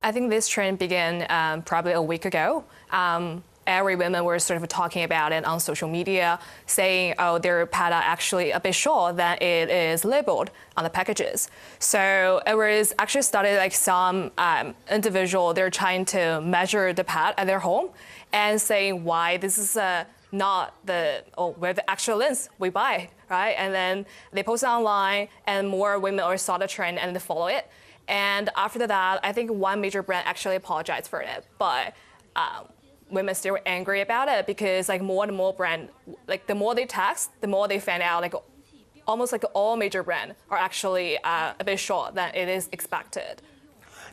I think this trend began probably a week ago. Every women were sort of talking about it on social media, saying, oh, their pad are actually a bit short than it is labeled on the packages. So it was actually started like some individual, they're trying to measure the pad at their home and saying why this is not where the actual lens we buy, right? And then they post it online and more women saw the trend and they follow it. And after that, I think one major brand actually apologized for it, but women still were angry about it because like more and more brand, like the more they text, the more they find out like almost like all major brands are actually a bit short than it is expected.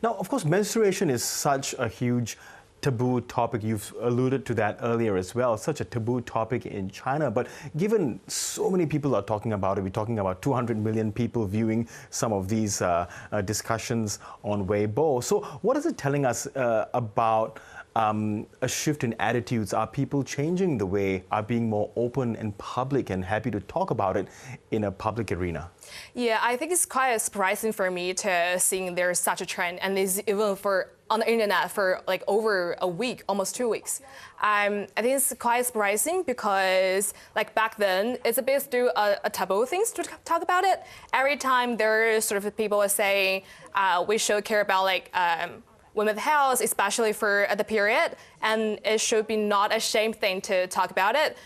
Now, of course, menstruation is such a huge taboo topic. You've alluded to that earlier as well, such a taboo topic in China. But given so many people are talking about it, we're talking about 200 million people viewing some of these discussions on Weibo. So what is it telling us about a shift in attitudes? Are people changing the way, are being more open and public and happy to talk about it in a public arena? Yeah, I think it's quite surprising for me to seeing there's such a trend, and it's even on the internet for like over a week, almost 2 weeks. I think it's quite surprising because like back then, it's a bit still a taboo thing to talk about it. Every time there's sort of people are saying we should care about like women's health, especially for the period, and it should be not a shame thing to talk about it.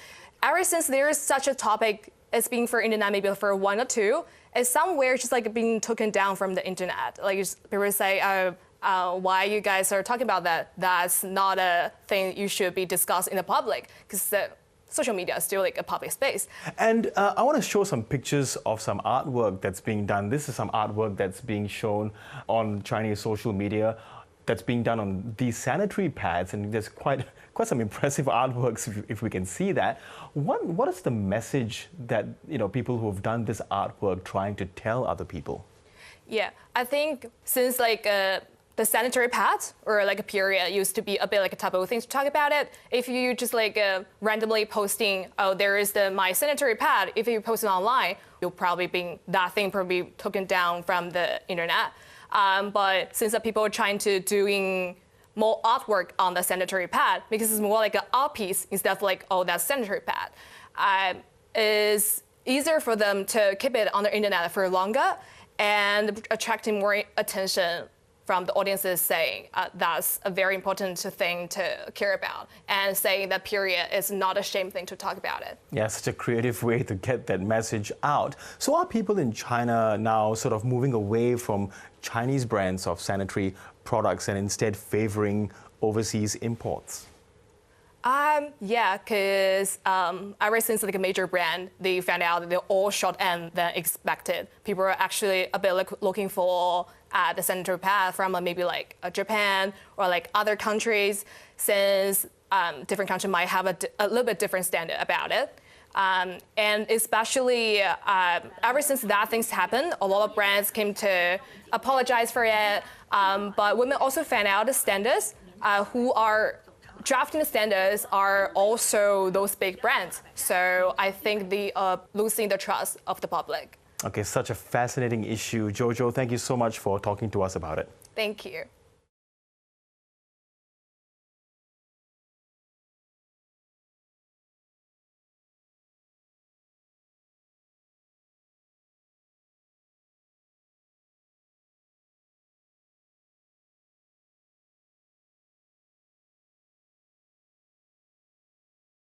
Ever since there is such a topic, it's been for internet maybe for 1 or 2, it's somewhere just like being taken down from the internet. Like people say, why you guys are talking about that? That's not a thing you should be discussed in the public, because social media is still like a public space. And I want to show some pictures of some artwork that's being done. This is some artwork that's being shown on Chinese social media that's being done on these sanitary pads, and there's quite some impressive artworks if we can see that. What is the message that people who have done this artwork trying to tell other people? Yeah, I think since like the sanitary pads or like a period used to be a bit like a taboo thing to talk about it. If you just like randomly posting, oh, there is my sanitary pad, if you post it online, you'll probably that thing probably taken down from the internet. But since the people are trying to doing more artwork on the sanitary pad, because it's more like an art piece instead of like, oh, that's sanitary pad, is easier for them to keep it on the internet for longer and attracting more attention from the audiences, saying that's a very important thing to care about, and saying that period is not a shame thing to talk about it. Yeah, such a creative way to get that message out. So are people in China now sort of moving away from Chinese brands of sanitary products and instead favoring overseas imports? Yeah, because ever since like a major brand, they found out that they're all short end than expected. People are actually a bit looking for the sanitary pad from maybe like Japan or like other countries, since different countries might have a little bit different standard about it. And especially ever since that things happened, a lot of brands came to apologize for it. But women also found out the standards who are drafting the standards are also those big brands. So I think they are losing the trust of the public. Okay, such a fascinating issue. Jojo, thank you so much for talking to us about it. Thank you.